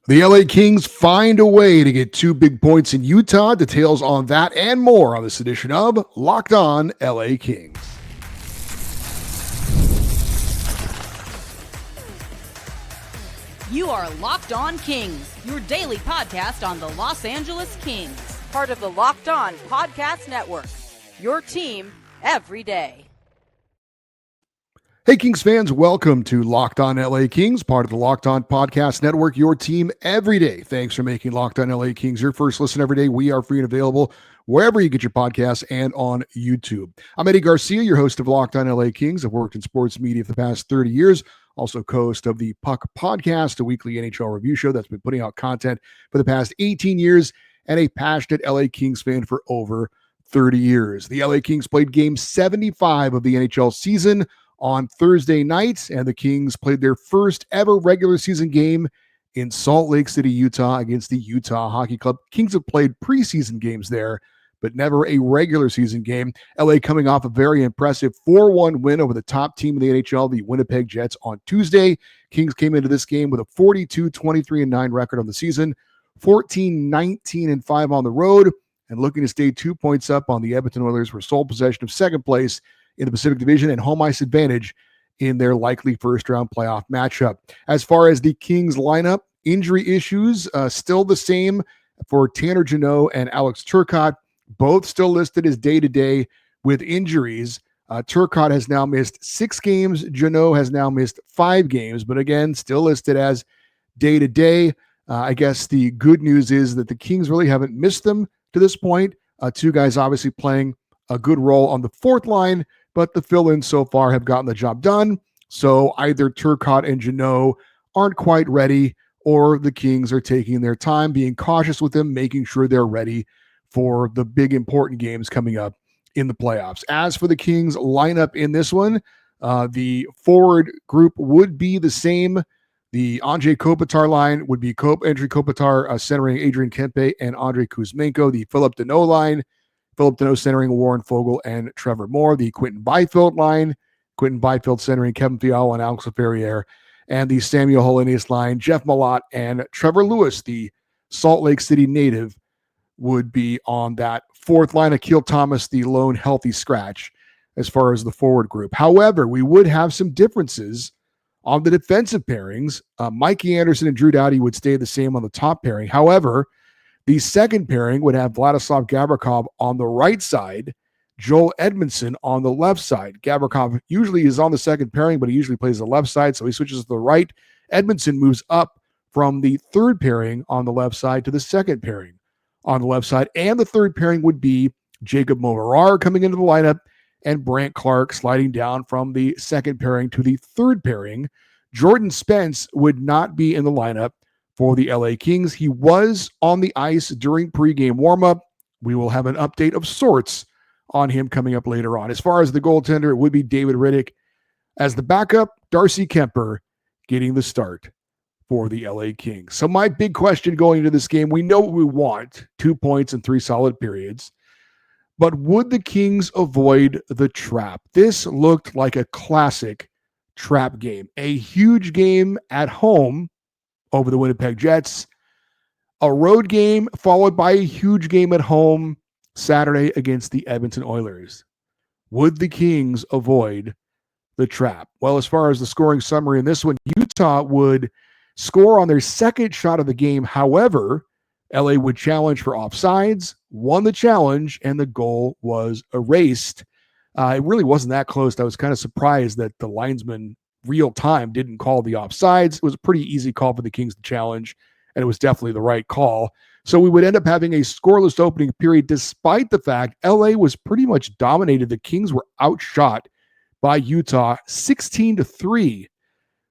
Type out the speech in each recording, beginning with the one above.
The LA Kings find a way to get 2 big points in Utah. Details on that and more on this edition of Locked On LA Kings. You are Locked On Kings, your daily podcast on the Los Angeles Kings, part of the Locked On Podcast Network, your team every day. Hey, Kings fans, welcome to Locked On LA Kings, part of the Locked On Podcast Network, your team every day. Thanks for making Locked On LA Kings your first listen every day. We are free and available wherever you get your podcasts and on YouTube. I'm Eddie Garcia, your host of Locked On LA Kings. I've worked in sports media for the past 30 years, also co-host of the Puck Podcast, a weekly NHL review show that's been putting out content for the past 18 years, and a passionate LA Kings fan for over 30 years. The LA Kings played Game 75 of the NHL season on Thursday night, and the Kings played their first ever regular season game in Salt Lake City, Utah against the Utah Hockey Club. Kings have played preseason games there, but never a regular season game. LA coming off a very impressive 4-1 win over the top team in the NHL, the Winnipeg Jets, on Tuesday. Kings came into this game with a 42-23-9 record on the season, 14-19-5 on the road, and looking to stay 2 points up on the Edmonton Oilers for sole possession of second place in the Pacific Division and home ice advantage in their likely first-round playoff matchup. As far as the Kings lineup, injury issues still the same for Tanner Jeannot and Alex Turcotte, both still listed as day-to-day with injuries. Turcotte has now missed 6 games. Jeannot has now missed 5 games, but again, still listed as day-to-day. I guess the good news is that the Kings really haven't missed them to this point. 2 guys obviously playing a good role on the fourth line, but the fill-ins so far have gotten the job done. So either Turcotte and Jeannot aren't quite ready, or the Kings are taking their time, being cautious with them, making sure they're ready for the big important games coming up in the playoffs. As for the Kings lineup in this one, the forward group would be the same. The Andrei Kopitar line would be Andrei Kopitar centering Adrian Kempe and Andrei Kuzmenko. The Philip Deneau line, Philip Deneau centering Warren Fogle and Trevor Moore. The Quentin Byfield line, Quentin Byfield centering Kevin Fiala and Alex Laferriere. And the Samuel Hellenius line, Jeff Malott and Trevor Lewis, the Salt Lake City native, would be on that fourth line. Akil Thomas, the lone healthy scratch as far as the forward group. However, we would have some differences on the defensive pairings. Mikey Anderson and Drew Doughty would stay the same on the top pairing. However, the second pairing would have Vladislav Gavrikov on the right side, Joel Edmondson on the left side. Gavrikov usually is on the second pairing, but he usually plays the left side, so he switches to the right. Edmondson moves up from the third pairing on the left side to the second pairing on the left side. And the third pairing would be Jacob Moverar coming into the lineup and Brant Clark sliding down from the second pairing to the third pairing. Jordan Spence would not be in the lineup for the LA Kings. He was on the ice during pregame warmup. We will have an update of sorts on him coming up later on. As far as the goaltender, it would be David Riddick. As the backup, Darcy Kemper getting the start for the LA Kings. So my big question going into this game, we know what we want, 2 points in 3 solid periods, but would the Kings avoid the trap? This looked like a classic trap game, a huge game at home over the Winnipeg Jets, a road game followed by a huge game at home Saturday against the Edmonton Oilers. Would the Kings avoid the trap? Well, as far as the scoring summary in this one, Utah would score on their second shot of the game. However, LA would challenge for offsides, won the challenge, and the goal was erased. It really wasn't that close. I was kind of surprised that the linesman real time didn't call the offsides. It was a pretty easy call for the Kings to challenge, and it was definitely the right call. So we would end up having a scoreless opening period, despite the fact LA was pretty much dominated. The Kings were outshot by Utah 16-3.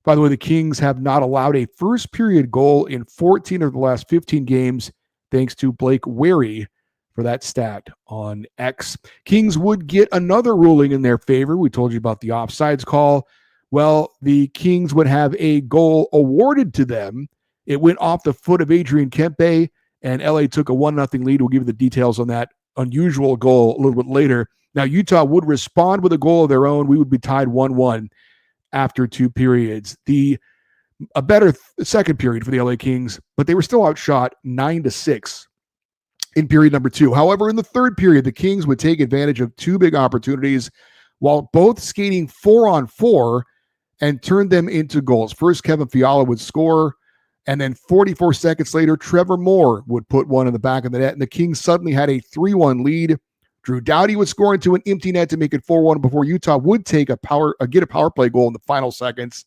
By the way, the Kings have not allowed a first period goal in 14 of the last 15 games, thanks to Blake Wary for that stat on X. Kings would get another ruling in their favor. We told you about the offsides call. Well, the Kings would have a goal awarded to them. It went off the foot of Adrian Kempe, and LA took a 1-0 lead. We'll give you the details on that unusual goal a little bit later. Now, Utah would respond with a goal of their own. We would be tied 1-1 after 2 periods. The A better second period for the LA Kings, but they were still outshot 9-6 in period number 2. However, in the third period, the Kings would take advantage of two big opportunities while both skating 4-on-4 and turn them into goals. First, Kevin Fiala would score, and then 44 seconds later, Trevor Moore would put one in the back of the net, and the Kings suddenly had a 3-1 lead. Drew Doughty would score into an empty net to make it 4-1 before Utah would take get a power play goal in the final seconds,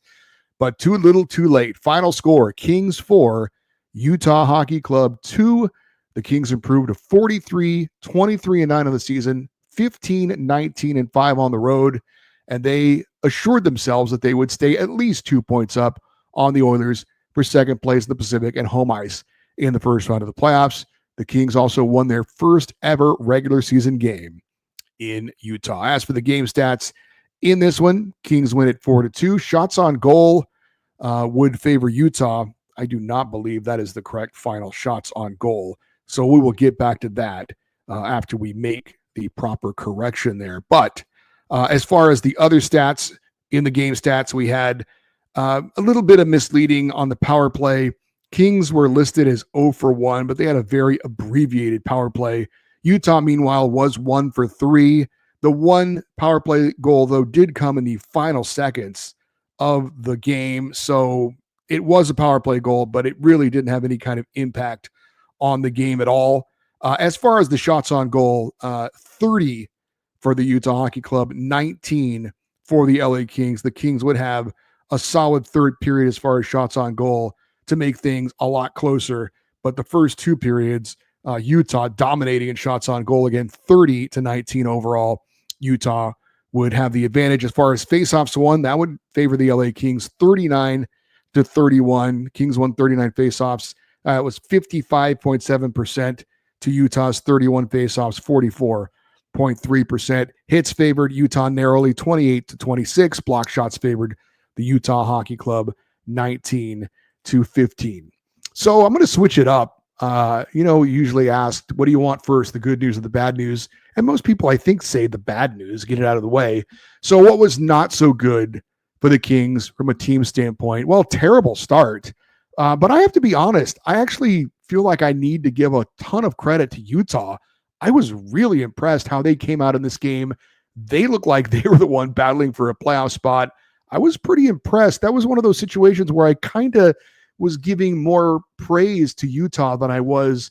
but too little too late. Final score, Kings 4, Utah Hockey Club 2. The Kings improved to 43, 23-9 on the season, 15, 19-5 on the road, and they assured themselves that they would stay at least 2 points up on the Oilers for second place in the Pacific and home ice in the first round of the playoffs. The Kings also won their first ever regular season game in Utah. As for the game stats in this one, Kings win it 4-2. Shots on goal would favor Utah. I do not believe that is the correct final shots on goal. So we will get back to that after we make the proper correction there. But as far as the other stats in the game stats, we had a little bit of misleading on the power play. Kings were listed as 0 for 1, but they had a very abbreviated power play. Utah, meanwhile, was 1 for 3. The one power play goal, though, did come in the final seconds of the game. So it was a power play goal, but it really didn't have any kind of impact on the game at all. As far as the shots on goal, 30 for the Utah Hockey Club, 19 for the LA Kings. The Kings would have a solid third period as far as shots on goal to make things a lot closer. But the first two periods, Utah dominating in shots on goal again, 30-19 overall. Utah would have the advantage. As far as faceoffs won, that would favor the LA Kings, 39-31. Kings won 39 faceoffs. It was 55.7% to Utah's 31 faceoffs, 44.3%. Hits favored Utah narrowly, 28-26. Block shots favored the Utah Hockey Club, 19-15. So I'm going to switch it up. Usually asked, what do you want first, the good news or the bad news? And most people, I think, say the bad news, get it out of the way. So what was not so good for the Kings from a team standpoint? Well, terrible start. But I have to be honest, I actually feel like I need to give a ton of credit to Utah. I was really impressed how they came out in this game. They looked like they were the one battling for a playoff spot. I was pretty impressed. That was one of those situations where I kind of was giving more praise to Utah than I was,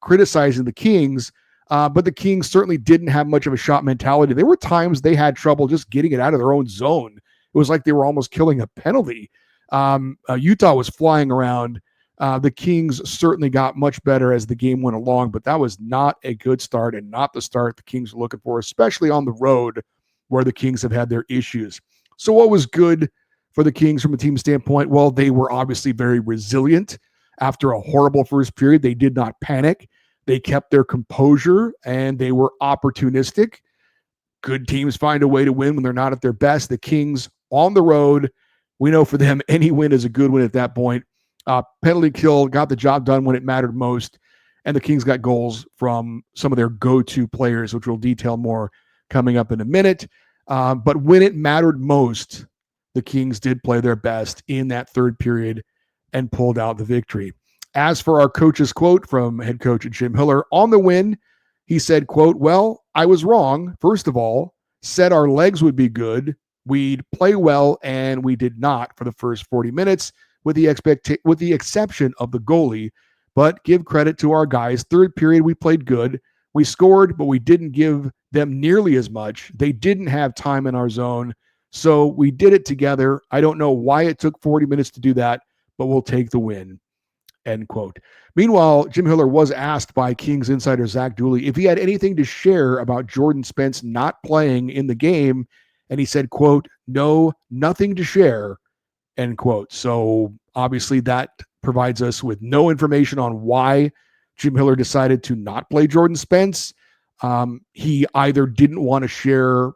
criticizing the Kings. But the Kings certainly didn't have much of a shot mentality. There were times they had trouble just getting it out of their own zone. It was like they were almost killing a penalty. Utah was flying around. The Kings certainly got much better as the game went along, but that was not a good start and not the start the Kings were looking for, especially on the road where the Kings have had their issues. So what was good for the Kings from a team standpoint? Well, they were obviously very resilient. After a horrible first period, they did not panic. They kept their composure and they were opportunistic. Good teams find a way to win when they're not at their best. The Kings on the road, we know for them, any win is a good win at that point. Penalty kill, got the job done when it mattered most. And the Kings got goals from some of their go-to players, which we'll detail more coming up in a minute. But when it mattered most, the Kings did play their best in that third period and pulled out the victory. As for our coach's quote from head coach Jim Hiller on the win, he said, quote, "Well, I was wrong. First of all, said our legs would be good. We'd play well, and we did not for the first 40 minutes, with the exception of the goalie. But give credit to our guys. Third period, we played good. We scored, but we didn't give them nearly as much. They didn't have time in our zone, so we did it together. I don't know why it took 40 minutes to do that, but we'll take the win." End quote. Meanwhile, Jim Hiller was asked by Kings insider Zach Dooley if he had anything to share about Jordan Spence not playing in the game, and he said, quote, "No, nothing to share," end quote. So obviously that provides us with no information on why Jim Hiller decided to not play Jordan Spence. He either didn't want to share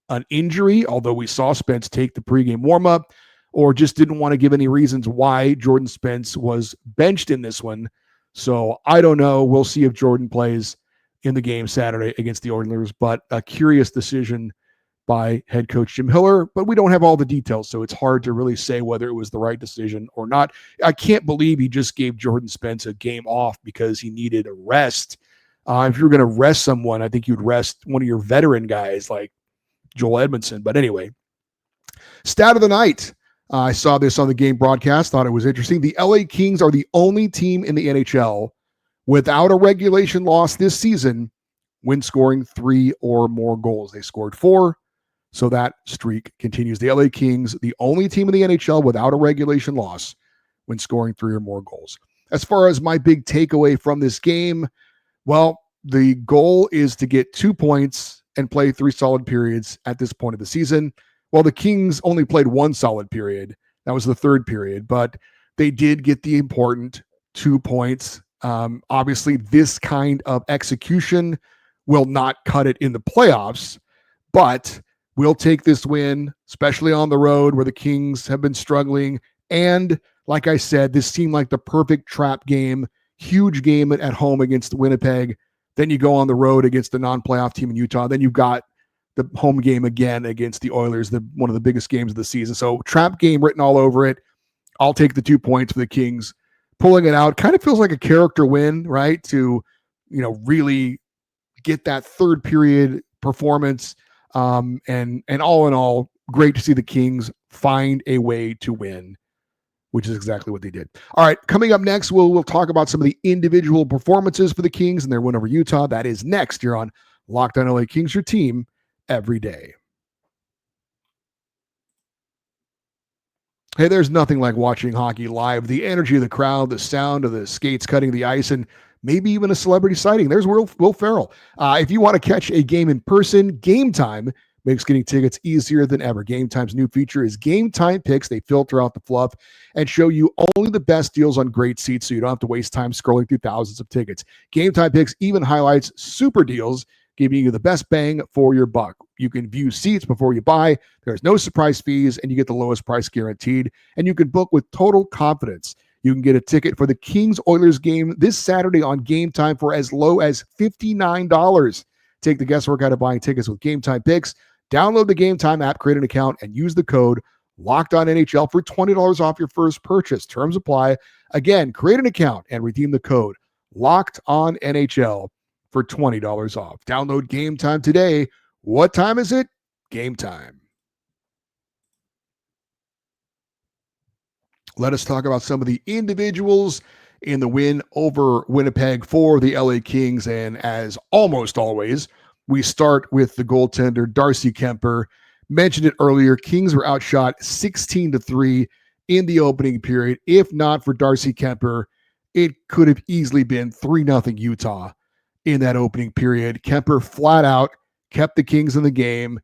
an injury, although we saw Spence take the pregame warmup, or just didn't want to give any reasons why Jordan Spence was benched in this one. So I don't know. We'll see if Jordan plays in the game Saturday against the Oilers, but a curious decision by head coach Jim Hiller, but we don't have all the details, so it's hard to really say whether it was the right decision or not. I can't believe he just gave Jordan Spence a game off because he needed a rest. If you're going to rest someone, I think you'd rest one of your veteran guys like Joel Edmondson. But anyway, stat of the night. I saw this on the game broadcast, thought it was interesting. The LA Kings are the only team in the NHL without a regulation loss this season when scoring 3 or more goals. They scored 4, so that streak continues. The LA Kings, the only team in the NHL without a regulation loss when scoring 3 or more goals. As far as my big takeaway from this game, well, the goal is to get 2 points and play 3 solid periods at this point of the season. Well, the Kings only played 1 solid period. That was the third period, but they did get the important 2 points. Obviously, this kind of execution will not cut it in the playoffs, but we'll take this win, especially on the road where the Kings have been struggling. And like I said, this seemed like the perfect trap game, huge game at home against Winnipeg. Then you go on the road against the non-playoff team in Utah. Then you've got the home game again against the Oilers, one of the biggest games of the season. So trap game written all over it. I'll take the 2 points for the Kings. Pulling it out kind of feels like a character win, right? To, really get that third period performance. And all in all, great to see the Kings find a way to win, which is exactly what they did. All right, coming up next, we'll talk about some of the individual performances for the Kings and their win over Utah. That is next here on Locked On LA Kings, your team every day. Hey, there's nothing like watching hockey live. The energy of the crowd, the sound of the skates cutting the ice, and maybe even a celebrity sighting. There's Will Ferrell. If you want to catch a game in person, Gametime makes getting tickets easier than ever. Gametime's new feature is Gametime Picks. They filter out the fluff and show you only the best deals on great seats, so you don't have to waste time scrolling through thousands of tickets. Gametime Picks even highlights super deals, giving you the best bang for your buck. You can view seats before you buy. There's no surprise fees, and you get the lowest price guaranteed. And you can book with total confidence. You can get a ticket for the Kings-Oilers game this Saturday on Gametime for as low as $59. Take the guesswork out of buying tickets with Gametime Picks. Download the Gametime app, create an account, and use the code LOCKEDONNHL for $20 off your first purchase. Terms apply. Again, create an account and redeem the code LOCKEDONNHL for $20 off. Download Gametime today. What time is it? Gametime. Let us talk about some of the individuals in the win over Winnipeg for the LA Kings. And as almost always, we start with the goaltender, Darcy Kuemper. Mentioned it earlier, Kings were outshot 16-3 in the opening period. If not for Darcy Kuemper, it could have easily been 3-0 Utah in that opening period. Kuemper flat out kept the Kings in the game.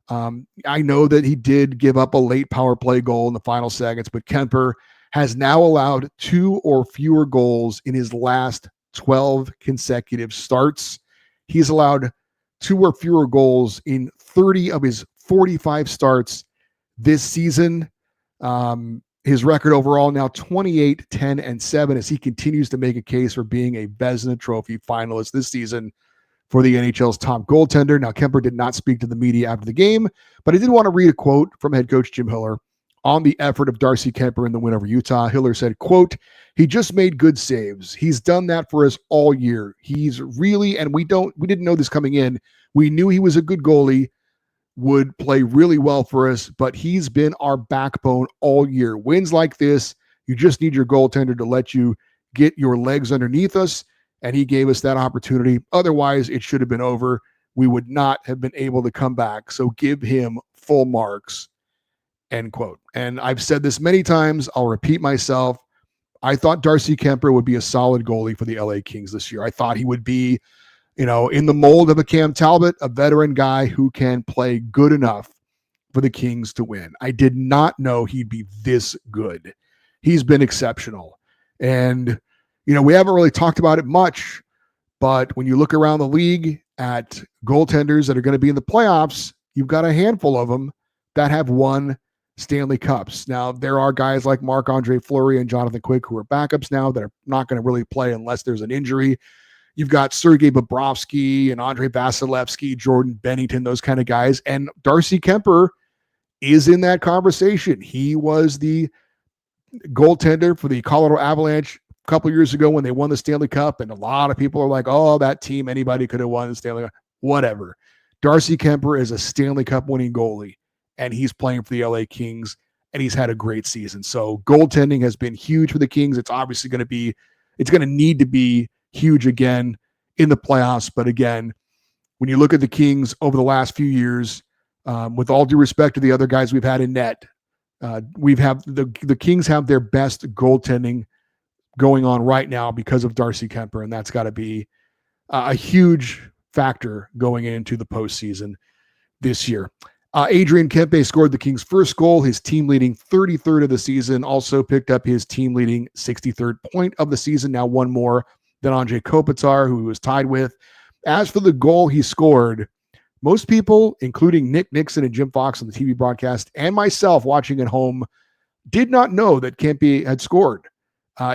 I know that he did give up a late power play goal in the final seconds, but Kuemper has now allowed 2 or fewer goals in his last 12 consecutive starts. He's allowed 2 or fewer goals in 30 of his 45 starts this season. His record overall now 28, 10, and 7 as he continues to make a case for being a Vezina Trophy finalist this season for the NHL's top goaltender. Now, Kuemper did not speak to the media after the game, but I did want to read a quote from head coach Jim Hiller on the effort of Darcy Kuemper in the win over Utah. Hiller said, quote, "He just made good saves. He's done that for us all year. He's really, and we didn't know this coming in. We knew he was a good goalie, would play really well for us, but he's been our backbone all year. Wins like this, you just need your goaltender to let you get your legs underneath us, and he gave us that opportunity. Otherwise, it should have been over. We would not have been able to come back. So give him full marks," end quote. And I've said this many times. I'll repeat myself. I thought Darcy Kuemper would be a solid goalie for the LA Kings this year. I thought he would be, in the mold of a Cam Talbot, a veteran guy who can play good enough for the Kings to win. I did not know he'd be this good. He's been exceptional. And, we haven't really talked about it much, but when you look around the league at goaltenders that are going to be in the playoffs, you've got a handful of them that have won Stanley Cups. Now, there are guys like Marc-Andre Fleury and Jonathan Quick who are backups now that are not going to really play unless there's an injury. You've got Sergei Bobrovsky and Andre Vasilevsky, Jordan Bennington, those kind of guys. And Darcy Kemper is in that conversation. He was the goaltender for the Colorado Avalanche a couple years ago when they won the Stanley Cup. And a lot of people are like, oh, that team, anybody could have won the Stanley Cup. Whatever. Darcy Kemper is a Stanley Cup winning goalie, and he's playing for the LA Kings, and he's had a great season. So goaltending has been huge for the Kings. It's obviously going to need to be huge again in the playoffs. But again, when you look at the Kings over the last few years, with all due respect to the other guys we've had in net, the Kings have their best goaltending going on right now because of Darcy Kemper, and that's got to be a huge factor going into the postseason this year. Adrian Kempe scored the Kings' first goal, his team-leading 33rd of the season, also picked up his team-leading 63rd point of the season, now one more than Andrei Kopitar, who he was tied with. As for the goal he scored, most people, including Nick Nixon and Jim Fox on the TV broadcast, and myself watching at home, did not know that Kempe had scored.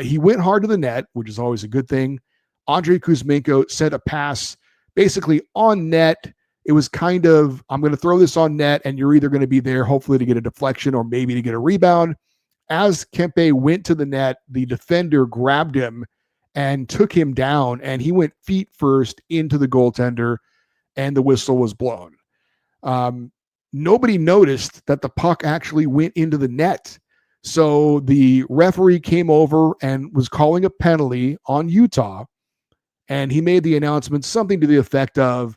He went hard to the net, which is always a good thing. Andrei Kuzmenko sent a pass basically on net. It was kind of, I'm going to throw this on net, and you're either going to be there, hopefully to get a deflection or maybe to get a rebound. As Kempe went to the net, the defender grabbed him and took him down, and he went feet first into the goaltender, and the whistle was blown. Nobody noticed that the puck actually went into the net. So the referee came over and was calling a penalty on Utah, and he made the announcement, something to the effect of,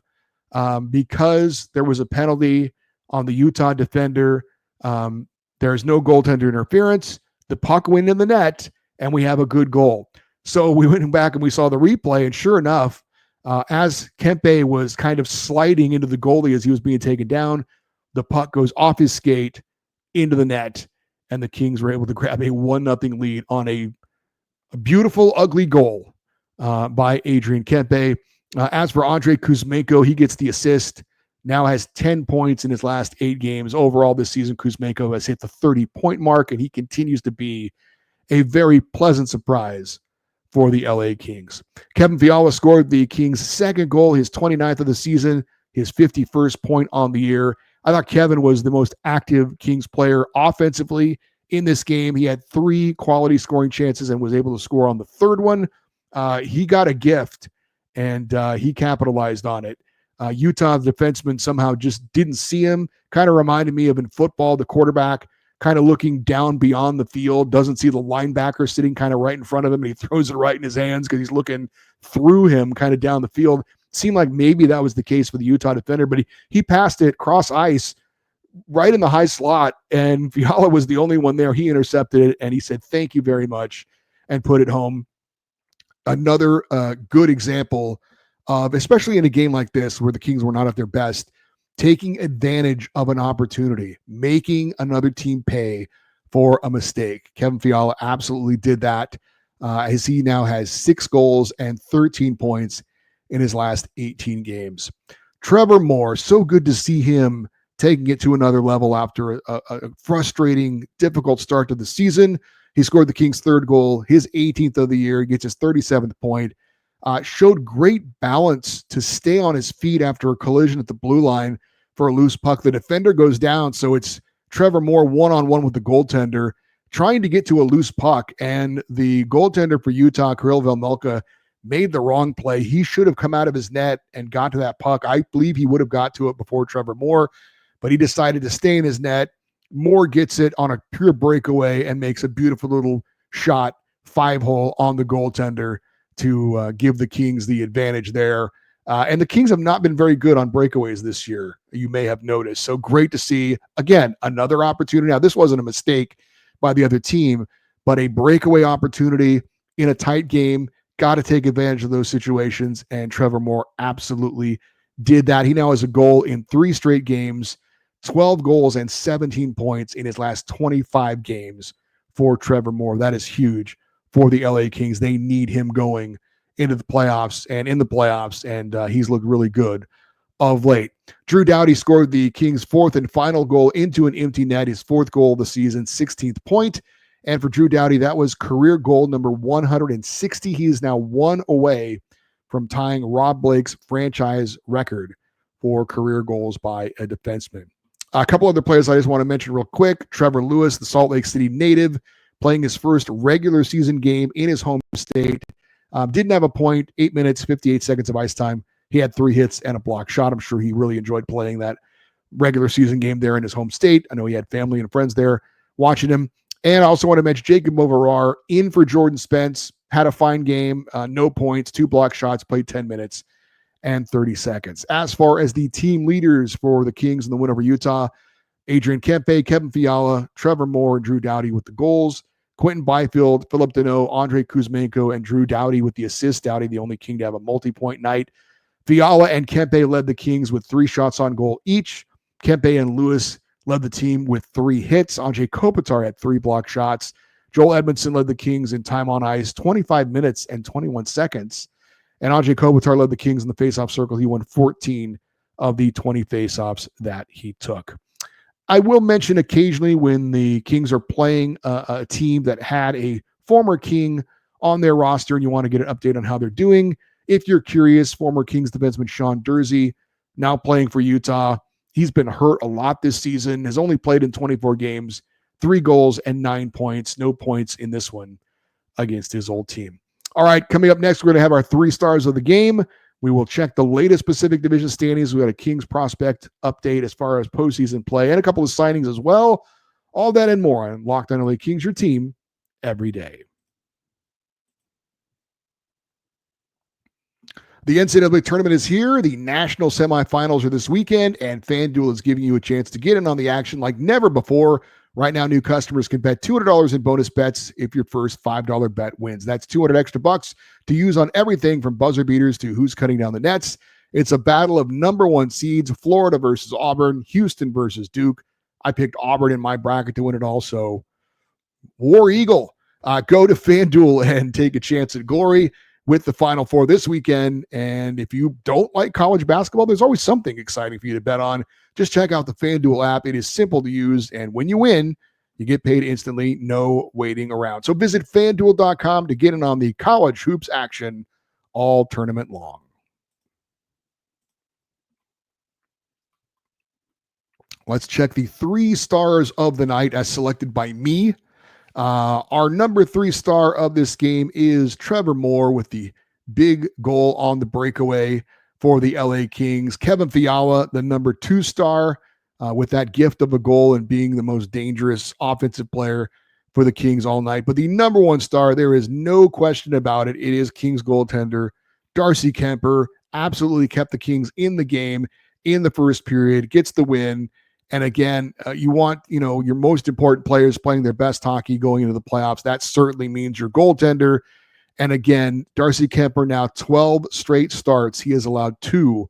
because there was a penalty on the Utah defender, there's no goaltender interference. The puck went in the net, and we have a good goal. So we went back and we saw the replay, and sure enough, as Kempe was kind of sliding into the goalie as he was being taken down, the puck goes off his skate into the net, and the Kings were able to grab a 1-0 lead on a beautiful, ugly goal by Adrian Kempe. As for Andrei Kuzmenko, he gets the assist, now has 10 points in his last 8 games. Overall this season, Kuzmenko has hit the 30-point mark, and he continues to be a very pleasant surprise for the LA Kings. Kevin Fiala scored the Kings' second goal, his 29th of the season, his 51st point on the year. I thought Kevin was the most active Kings player offensively in this game. He had 3 quality scoring chances and was able to score on the third one. He got a gift, and he capitalized on it. Utah's defenseman somehow just didn't see him. Kind of reminded me of in football, the quarterback kind of looking down beyond the field, doesn't see the linebacker sitting kind of right in front of him, and he throws it right in his hands because he's looking through him kind of down the field. Seemed like maybe that was the case for the Utah defender, but he passed it cross ice right in the high slot, and Fiala was the only one there. He intercepted it, and he said, "Thank you very much," and put it home. Another good example of, especially in a game like this where the Kings were not at their best, taking advantage of an opportunity, making another team pay for a mistake. Kevin Fiala absolutely did that, as he now has 6 goals and 13 points in his last 18 games. Trevor Moore, so good to see him taking it to another level after a frustrating, difficult start to the season. He scored the Kings' 3rd goal, his 18th of the year, gets his 37th point. Showed great balance to stay on his feet after a collision at the blue line for a loose puck. The defender goes down, so it's Trevor Moore one-on-one with the goaltender trying to get to a loose puck, and the goaltender for Utah, Kirill Velmelka, made the wrong play. He should have come out of his net and got to that puck. I believe he would have got to it before Trevor Moore, but he decided to stay in his net. Moore gets it on a pure breakaway and makes a beautiful little shot, 5-hole on the goaltender to give the Kings the advantage there. And the Kings have not been very good on breakaways this year, you may have noticed. So great to see, again, another opportunity. Now, this wasn't a mistake by the other team, but a breakaway opportunity in a tight game. Got to take advantage of those situations, and Trevor Moore absolutely did that. He now has a goal in 3 straight games, 12 goals and 17 points in his last 25 games for Trevor Moore. That is huge for the LA Kings. They need him going into the playoffs and in the playoffs, and he's looked really good of late. Drew Doughty scored the Kings' 4th and final goal into an empty net, his 4th goal of the season, 16th point. And for Drew Doughty, that was career goal number 160. He is now 1 away from tying Rob Blake's franchise record for career goals by a defenseman. A couple other players I just want to mention real quick. Trevor Lewis, the Salt Lake City native, playing his first regular season game in his home state. Didn't have a point, 8 minutes, 58 seconds of ice time. He had 3 hits and a block shot. I'm sure he really enjoyed playing that regular season game there in his home state. I know he had family and friends there watching him. And I also want to mention Jacob Movarar in for Jordan Spence. Had a fine game, no points, 2 block shots, played 10 minutes and 30 seconds. As far as the team leaders for the Kings in the win over Utah, Adrian Kempe, Kevin Fiala, Trevor Moore, and Drew Doughty with the goals. Quentin Byfield, Philip Deneau, Andre Kuzmenko, and Drew Doughty with the assist. Doughty, the only King to have a multi-point night. Fiala and Kempe led the Kings with 3 shots on goal each. Kempe and Lewis led the team with 3 hits. Andrei Kopitar had 3 block shots. Joel Edmondson led the Kings in time on ice, 25 minutes and 21 seconds. And Andrei Kopitar led the Kings in the faceoff circle. He won 14 of the 20 faceoffs that he took. I will mention occasionally when the Kings are playing a team that had a former King on their roster and you want to get an update on how they're doing. If you're curious, former Kings defenseman Sean Dursey, now playing for Utah. He's been hurt a lot this season, has only played in 24 games, 3 goals and 9 points. No points in this one against his old team. All right, coming up next, we're going to have our 3 stars of the game. We will check the latest Pacific Division standings. We got a Kings prospect update as far as postseason play and a couple of signings as well. All that and more on Locked On LA Kings, your team every day. The NCAA tournament is here. The national semifinals are this weekend, and FanDuel is giving you a chance to get in on the action like never before. Right now, new customers can bet $200 in bonus bets if your first $5 bet wins. That's $200 extra bucks to use on everything from buzzer beaters to who's cutting down the nets. It's a battle of number 1 seeds, Florida versus Auburn, Houston versus Duke. I picked Auburn in my bracket to win it also. War Eagle. Go to FanDuel and take a chance at glory with the Final Four this weekend. And if you don't like college basketball, there's always something exciting for you to bet on. Just check out the FanDuel app. It is simple to use. And when you win, you get paid instantly, no waiting around. So visit FanDuel.com to get in on the college hoops action all tournament long. Let's check the 3 stars of the night as selected by me. Our number 3 star of this game is Trevor Moore with the big goal on the breakaway for the LA Kings. Kevin Fiala, the number 2 star, with that gift of a goal and being the most dangerous offensive player for the Kings all night. But the number 1 star, there is no question about it. It is Kings goaltender Darcy Kemper. Absolutely kept the Kings in the game in the first period, gets the win. And again, you want, your most important players playing their best hockey going into the playoffs. That certainly means your goaltender. And again, Darcy Kemper now 12 straight starts. He has allowed 2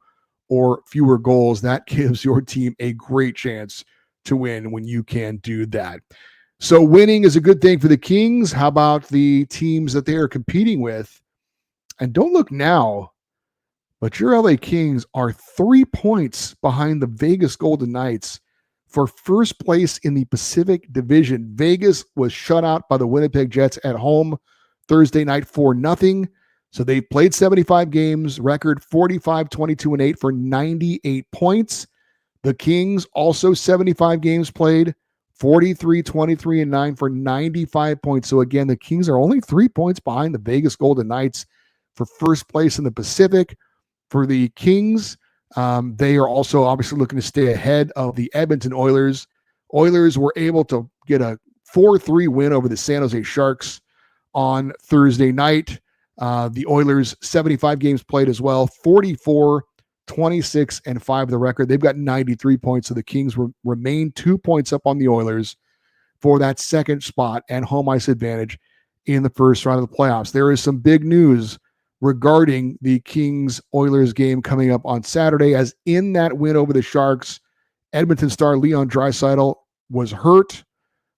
or fewer goals. That gives your team a great chance to win when you can do that. So winning is a good thing for the Kings. How about the teams that they are competing with? And don't look now, but your LA Kings are 3 points behind the Vegas Golden Knights for first place in the Pacific Division. Vegas was shut out by the Winnipeg Jets at home Thursday night 4-0. So they played 75 games, record 45-22-8 for 98 points. The Kings also 75 games played, 43-23-9 for 95 points. So again, the Kings are only 3 points behind the Vegas Golden Knights for first place in the Pacific. For the Kings, they are also obviously looking to stay ahead of the Edmonton Oilers. Oilers were able to get a 4-3 win over the San Jose Sharks on Thursday night. The Oilers, 75 games played as well, 44-26-5 the record. They've got 93 points, so the Kings remain 2 points up on the Oilers for that second spot and home ice advantage in the first round of the playoffs. There is some big news regarding the Kings-Oilers game coming up on Saturday, as in that win over the Sharks, Edmonton star Leon Draisaitl was hurt.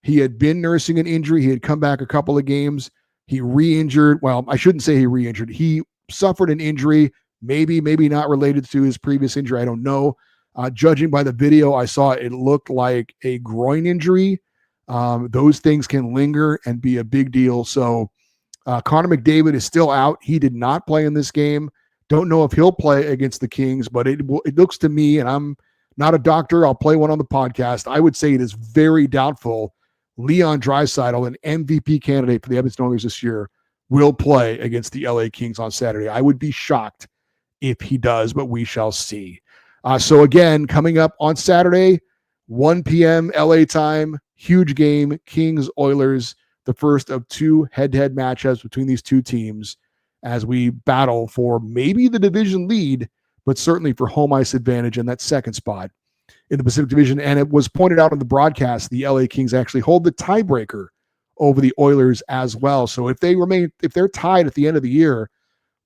He had been nursing an injury. He had come back a couple of games. He re-injured. Well, I shouldn't say he re-injured. He suffered an injury, maybe not related to his previous injury. I don't know. Judging by the video I saw, it looked like a groin injury. Those things can linger and be a big deal. So Connor McDavid is still out. He did not play in this game. Don't know if he'll play against the Kings, but it looks to me, and I'm not a doctor, I'll play one on the podcast, I would say it is very doubtful Leon Draisaitl, an MVP candidate for the Edmonton Oilers this year, will play against the LA Kings on Saturday. I would be shocked if he does, but we shall see. So again, coming up on Saturday, 1 p.m. LA time, huge game, Kings-Oilers, the first of two head-to-head matchups between these two teams as we battle for maybe the division lead, but certainly for home ice advantage in that second spot in the Pacific Division. And it was pointed out on the broadcast, the LA Kings actually hold the tiebreaker over the Oilers as well. So if they're tied at the end of the year,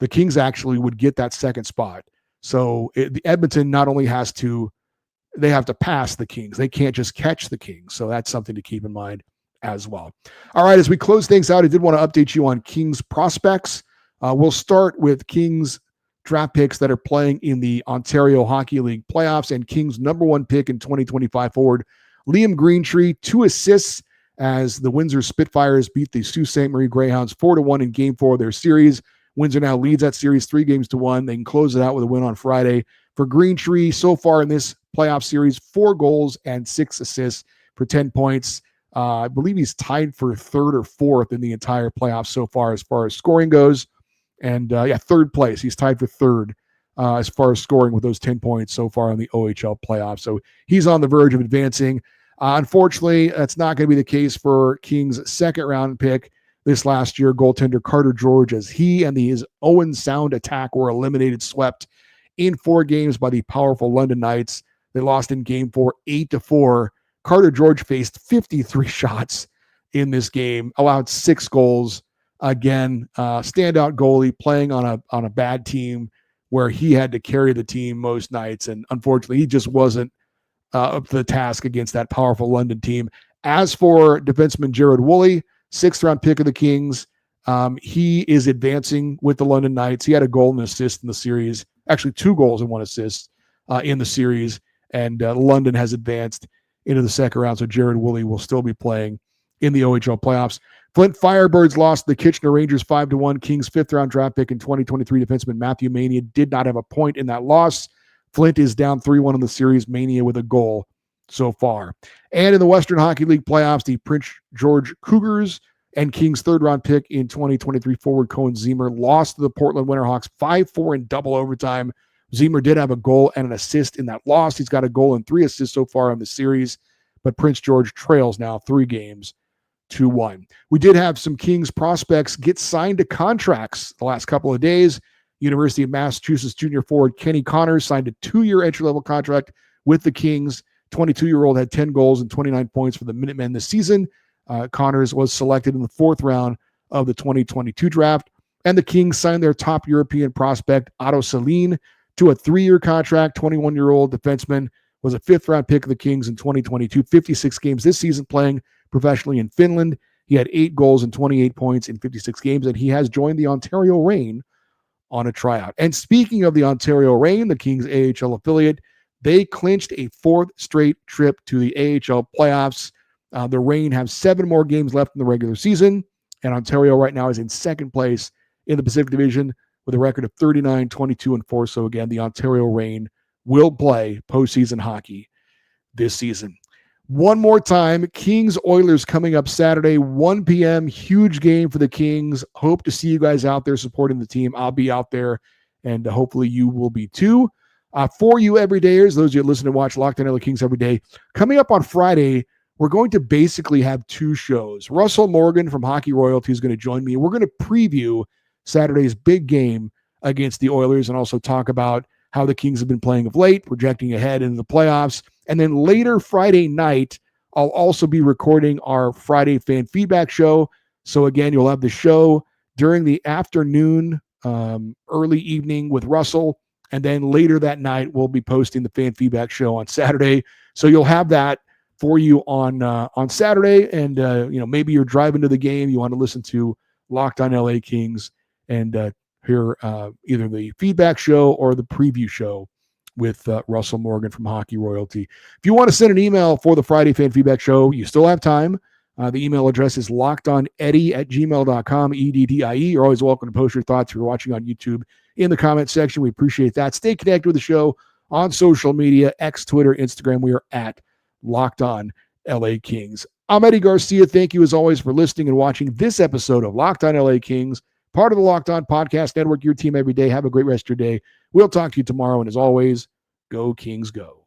the Kings actually would get that second spot. So the Edmonton not only they have to pass the Kings. They can't just catch the Kings. So that's something to keep in mind as well. All right, as we close things out, I did want to update you on Kings prospects. We'll start with Kings draft picks that are playing in the Ontario Hockey League playoffs, and Kings' number one pick in 2025 forward, Liam Greentree, 2 assists as the Windsor Spitfires beat the Sault Ste. Marie Greyhounds 4-1 in Game 4 of their series. Windsor now leads that series 3-1. They can close it out with a win on Friday. For Greentree, so far in this playoff series, 4 goals and 6 assists for 10 points. I believe he's tied for third or fourth in the entire playoffs so far as scoring goes. And third place. He's tied for third as far as scoring with those 10 points so far in the OHL playoffs. So he's on the verge of advancing. Unfortunately, that's not going to be the case for Kings' second round pick this last year, goaltender Carter George, as he and his Owen Sound attack were swept in 4 games by the powerful London Knights. They lost in Game 4, 8-4. Carter George faced 53 shots in this game, allowed 6 goals. Again, standout goalie playing on a bad team where he had to carry the team most nights, and unfortunately, he just wasn't up to the task against that powerful London team. As for defenseman Jared Woolley, 6th-round pick of the Kings, he is advancing with the London Knights. He had a goal and assist in the series, actually 2 goals and 1 assist in the series, and London has advanced into the second round, so Jared Woolley will still be playing in the OHL playoffs. Flint Firebirds lost to the Kitchener Rangers 5-1. Kings' 5th-round draft pick in 2023 defenseman Matthew Mania did not have a point in that loss. Flint is down 3-1 in the series, Mania with a goal so far. And in the Western Hockey League playoffs, the Prince George Cougars and Kings' 3rd-round pick in 2023 forward Cohen Zemer lost to the Portland Winterhawks 5-4 in double overtime. Zemer did have a goal and an assist in that loss. He's got a goal and 3 assists so far in the series, but Prince George trails now 3-1. We did have some Kings prospects get signed to contracts the last couple of days. University of Massachusetts junior forward Kenny Connors signed a 2-year entry-level contract with the Kings. 22-year-old had 10 goals and 29 points for the Minutemen this season. Connors was selected in the 4th round of the 2022 draft. And the Kings signed their top European prospect, Otto Salin, to a 3-year contract. 21-year-old defenseman was a 5th-round pick of the Kings in 2022. 56 games this season playing professionally in Finland. He had 8 goals and 28 points in 56 games, and he has joined the Ontario Reign on a tryout. And speaking of the Ontario Reign, the Kings AHL affiliate, they clinched a 4th straight trip to the AHL playoffs. The Reign have 7 more games left in the regular season, and Ontario right now is in 2nd place in the Pacific Division with a record of 39, 22, and 4. So again, the Ontario Reign will play postseason hockey this season. One more time, Kings-Oilers coming up Saturday, 1 p.m. Huge game for the Kings. Hope to see you guys out there supporting the team. I'll be out there, and hopefully you will be too. For you everydayers, those of you that listen and watch Locked On LA Kings every day, coming up on Friday, we're going to basically have 2 shows. Russell Morgan from Hockey Royalty is going to join me. We're going to preview Saturday's big game against the Oilers and also talk about how the Kings have been playing of late, projecting ahead into the playoffs. And then later Friday night, I'll also be recording our Friday fan feedback show. So again, you'll have the show during the afternoon, early evening with Russell. And then later that night, we'll be posting the fan feedback show on Saturday. So you'll have that for you on Saturday. And, maybe you're driving to the game. You want to listen to Locked On LA Kings and hear either the feedback show or the preview show with Russell Morgan from Hockey Royalty. If you want to send an email for the Friday Fan Feedback Show, you still have time. The email address is lockedoneddie@gmail.com, EDDIE. You're always welcome to post your thoughts if you're watching on YouTube in the comment section. We appreciate that. Stay connected with the show on social media, X, Twitter, Instagram. We are at Locked On LA Kings. I'm Eddie Garcia. Thank you, as always, for listening and watching this episode of Locked On LA Kings, part of the Locked On Podcast Network, your team every day. Have a great rest of your day. We'll talk to you tomorrow. And as always, go Kings, go.